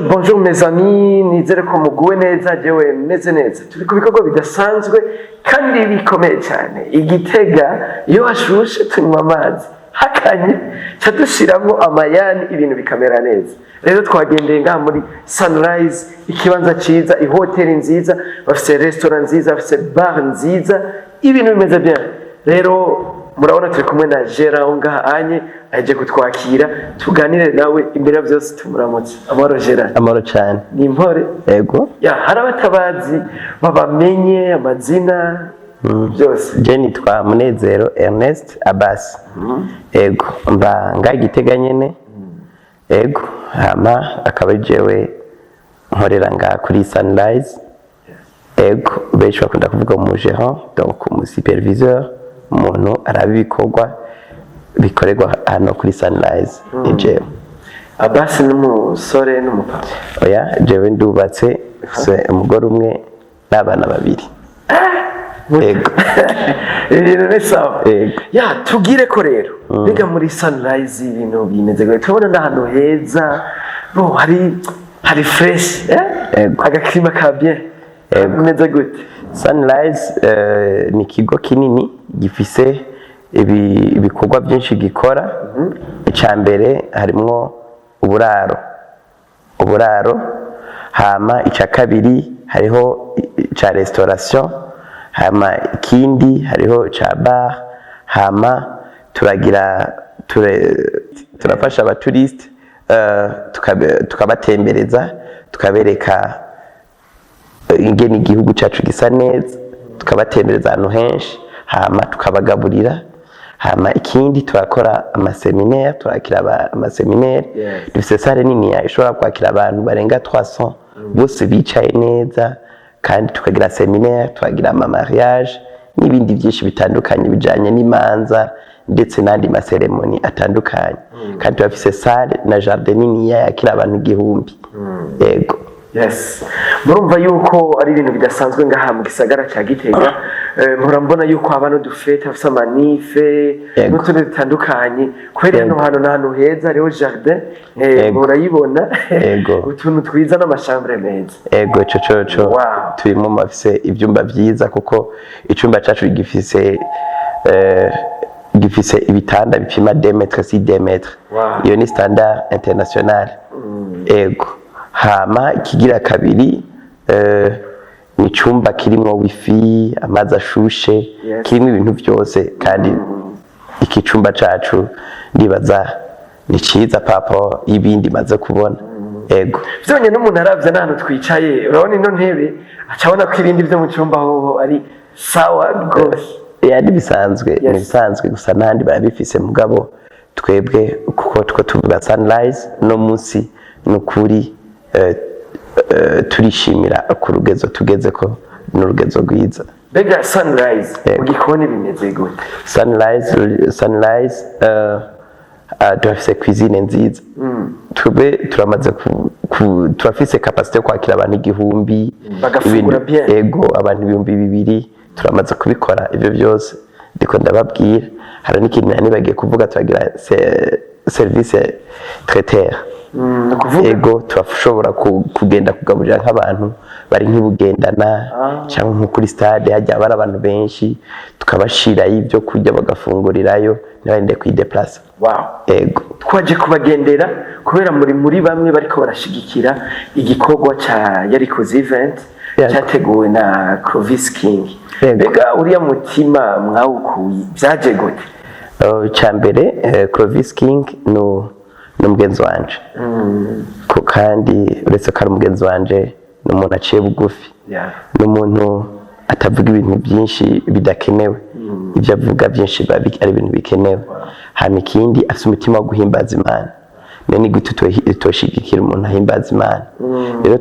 bonjour mes amis, nizere ko muguwe neza jewe meze neza. Turi ku bikorwa bidasanzwe kandi bikomeye cyane. Igitega iyo hashushe tunywa amazi, hakanye cadushiramo amayani ibintu bikamera neza. Rero twagendeye ngaha muri Sunrise, ikibanza ciza, ihoteli nziza, bafise restaurant nziza, bafise bar nziza, ibintu bimeze bien. Rero murabona turi kumwe na Gerard ngaha anye aje kutwakira tuganire nawe imbere ya byose tumuramutse. Amahoro Gerard. Amahoro cyane. Ni impore? Yego. Ya harabatabazi babamenye amazina byose. Je nitwa Munezero Ernest Abbas. Yego mba Gitega nyene. Yego hama akaba jewe nkorera nga kuri Sunrise. Yego benshi bakunda kuvuga mu gérant, donc mu superviseur, umuntu arabikorwa bikorerwa hano kuri Sunrise. Jewe Abbas n'umusore n'umupapa. Oya jewe ndubatse umugore umwe n'abana babiri. Yego. Ibintu ni sawa. Ya tugire ko rero biga muri Sunrise ibintu bimeze gute? Tubona n'ahantu heza, hari fresh, agaklima ka bien. Bimeze gute? Sunrise ni ikigo kinini gifise ibikorwa byinshi gikora. Icyambere harimo uburaro, hama icya kabiri hariho ca restauration, hama ikindi hariho ca bar, hama turafasha abaturiste tukabatembereza, tukabereka ingene igihugu cyacu gisa neza, tukabatembereza ahantu henshi, hama tukabagaburira. Hama ikindi turakora amaseminaire, turakira amaseminaire. Dufise sale nini ishobora kwakira abantu barenga 300 bose bicaye neza, kandi tukagira seminaire, tukagira ama mariage n'ibindi byinshi bitandukanye bijanye n'imanza ndetse n'andi maseremoni atandukanye. Kandi turafise sale na jardin nini yakira abantu 1000. Yego. Yes. Murumva yuko ari ibintu bidasanzwe ngaha mu gisagara cya Gitega. Murambona yuko abantu dufete afise amanife n'utundi dutandukanye. Kweri hano n'ahantu heza hariho jardin, murayibona. Utuntu twiza n'amashambre meza. Yego coco. Turimo mafise ibyumba byiza kuko icumba cyacu gifise ibitanda bipima 2 metres 6 metres. Iyo ni standard international. Yego. Hama kigira kabiri ni icumba kirimo wifi, amazi ashushe, kirimo ibintu byose, kandi iki cumba cacu ndibaza ni ciza papa ibindi maze kubona. Yego byonye n'umuntu aravye n'ahantu twicaye, urabona ino ntebe acabona ko ibindi byo mu cumba ho ari sawa gose. Ni bisanzwe gusa nandi barabifise mugabo twebwe kuko tuvuga Sunrise no munsi n'ukuri turishimira ku rugezo tugezeko n'urugezo rwiza. Bega Sunrise ugikoni bimeze gute? Sunrise turafise cuisine nziza. Turamaze turafise capacité kwakira abantu 1000, bagafungura bien. Yego abantu 2000 turamaze kubikora ibyo byose ndiko ndababwira. Hari n'ikintu nibagiye kuvuga, turagira service traiteur. Ego turashobora kugenda kugaburira nk'abantu bari nk'ibugendana cyangwa nko kuri stade hajya bari abantu benshi, tukabashira ibyo kurya bagafungurirayo n'abandi kwideplace. Ego twaje kubagendera kubera muri bamwe bariko barashigikira igikorwa ca Yarikoze event cyateguwe na Clovis King. Bega uriya mutima mwawukuye byaje gute? Cyambere Clovis King n'umugenzi wanje, kandi uretse ko ari umugenzi wanje n'umuntu aciye bugufi, n'umuntu atavuga ibintu byinshi bidakenewe, ibyo avuga byinshi ari ibintu bikenewe. Hama ikindi afite umutima wo guhimbaza Imana, ni gute toshigikira umuntu ahimbaza Imana. Rero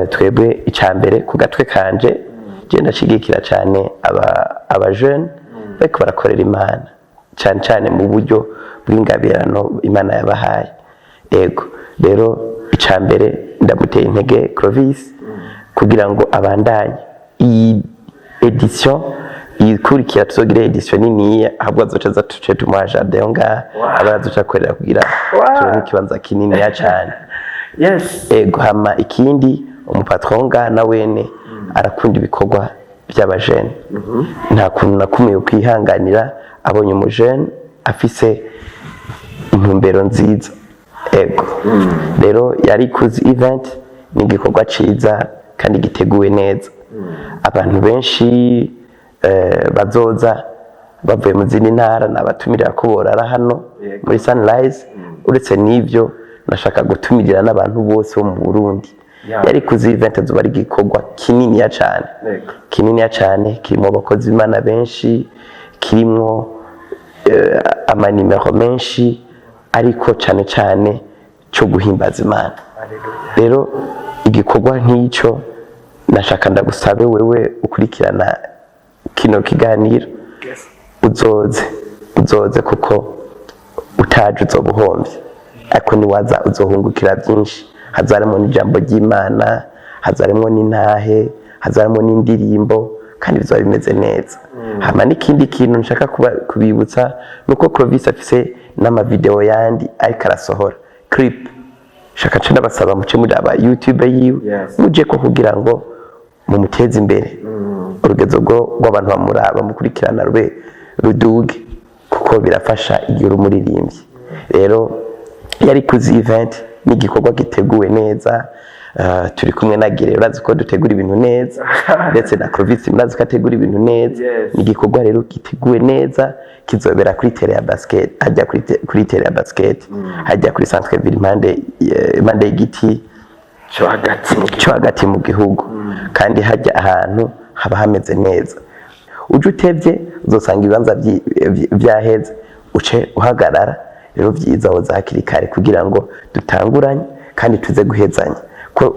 twebwe icyambere ku gatwe kanje je ndashigikira cyane aba jeune bariko barakorera Imana cyane mu buryo bw'ingabirano Imana yabahaye. Yego rero icambere ndamuteye intege Clovis kugira ngo abandanye iyi edition ikurikira, tuzogira edition nini ahubwo azocaza tuce tumuha jardin nga abazoca korera kugira turonke ikibanza kinini ya cyane. yes ego hama ikindi umupatronga na wene arakunda ibikorwa by'abajene nta kuntu nakumwe yo kwihanganira abonye umujene afise intumbero nziza ego rero yari kuzi event ni igikorwa ciza kandi giteguwe neza abantu benshi bazoza bavuye mu zindi ntara n'abatumirira ko borara hano muri Sunrise uretse n'ivyo nashaka gutumirira n'abantu bose bo mu Burundi yari kuzi event azuba ari igikorwa kininiya cyane kirimo abakozi b'Imana benshi kirimo amanimero menshi ariko cyane cyo guhimbaza Imana rero igikorwa nk'icyo nashaka ndagusabe wewe ukurikirana kino kiganiro uzoze kuko utaje uzobuhombye ariko niwaza uzohungukira byinshi hazarimo n'ijambo ry'Imana hazarimo n'intahe hazarimo n'indirimbo kandi bizaba bimeze neza hama n'ikindi kintu nshaka kubibutsa nuko Clovis afise n'amavideo yandi ariko arasohora clip shaka cyane basaba muce muri aba YouTube yiwe muje ko kugira ngo mumuteze imbere urugezo rw'abantu bamuraba mukurikirana ruduge kuko birafasha igihe umuririmbyi rero yari kuzi event n'igikorwa giteguwe neza turi kumwe na Gire urazi ko dutegura ibintu neza ndetse na Clovis murazi ko ategura ibintu neza n'igikorwa rero giteguwe neza kizobera kuri terre ya basket hajya kuri terre ya basket hajya kuri centre ville impande y'igiti cyo hagati mu gihugu kandi hajya ahantu haba hameze neza uje utevye uzosanga ibibanza vyaheze uce uhagarara rero vyiza wozakiri kare kugira ngo dutanguranye kandi tuze guhezanya ko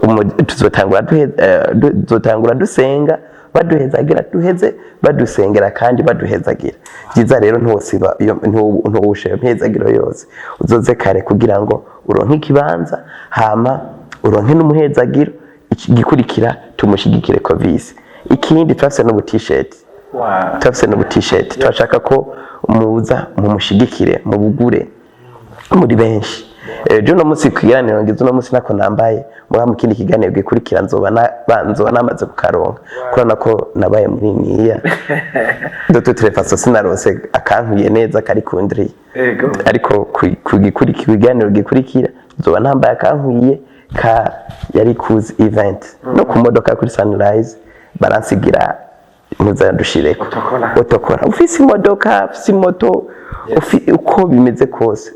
tuzotangura dusenga baduhezagira duheze badusengera kandi baduhezagira vyiza rero ntosiba ntuwushe mpezagiro yose uzoze kare kugira ngo uronke ikibanza hama uronke n'umuhezagiro gikurikira tumushigikire Clovis ikindi twafise no t-shirt twafise no t-shirt twashaka ko muza mumushigikire mu bugure muri benshi ejo no musi kwiganiro ngizo no musi nako nambaye muga mu kindi kiganiro gikurikira nzoba namaze kukaronka kurana ko nabaye muri niya doto telefaso sinarose akankuye neza kari kundri ariko kugikurikira ibiganiro gikurikira nzoba nambaye akankuye ka yari kuzi event no ku modoka kuri Sunrise baransigira muza dushireko otokora ufise imodoka ufise moto uko bimeze kose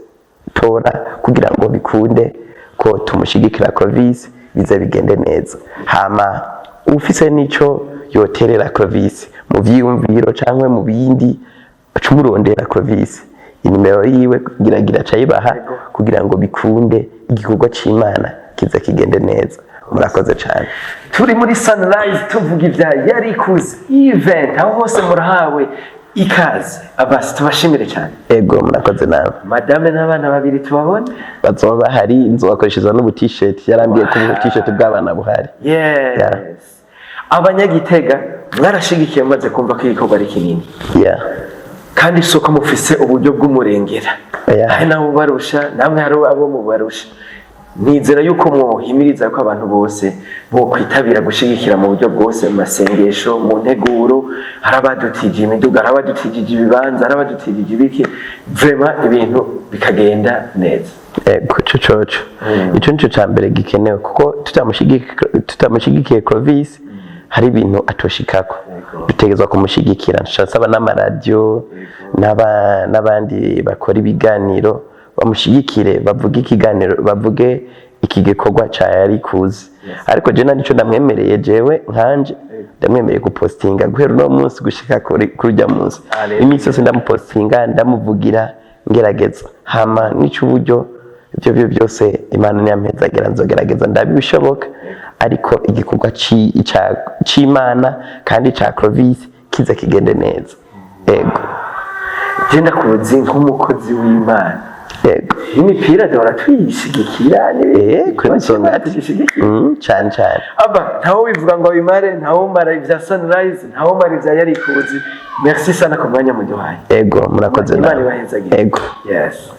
tora kugira ngo bikunde ko tumushigikira Clovis bize bigende neza hama ufise nico yoterera Clovis mu vyiyumviro cankwe mu bindi acumurondera Clovis inimero yiwe gira cayibaha kugira ngo bikunde igikorwa c'Imana kiza kigende neza murakoze cyane turi muri Sunrise tuvuga ibya yari kuzi event aho hose murahawe ikaze abasi tubashimire cyane ego murakoze nawe madame n'abana babiri tubabone bazoba bahari inzu bakoresheje no t-shirt yarambiye ku t-shirt bw'abana buhari yes abanyagitega mwarashigikiye maze kumva ko igikorwa ari kinini kandi soko mufise uburyo bw'umurengera ari naho barusha namwe hari abo mu barusha nizera yuko muhimiriza ko abantu bose bo kwitabira gushigikira mu buryo bwose mu masengesho mu nteguro harabadutije imiduga harabadutije ibibanza harabadutije ibiki vraiment ibintu bikagenda neza ego coco ico nico cambere gikenewe kuko tutamushigikiye Clovis hari ibintu atoshikako dutegezwa kumushigikira nsaba n'amaradio n'abandi bakora ibiganiro bamushigikire bavuge ikiganiro bavuge iki gikorwa ca yari kuzi ariko je nico ndamwemereye jewe nkanje ndamwemereye gupostinga guhera no munsi gushika kurujya munsi iminsi yose ndamupostinga ndamuvugira ngerageza hama nico uburyo ibyo byose Imana niyampezagera nzogerageza ndabishoboka ariko igikorwa c'Imana kandi ca Clovis kiza kigende neza ego genda kuzi nk'umukozi w'Imana ego imipira dora twishigikira kuri songa cyane aba ntawo bivuga ngo bimare ntawo mara ibya Sunrise ntawo mara ibya yari kuzi merci sana ku mwanya muduhaye ego murakoze nawe ego yes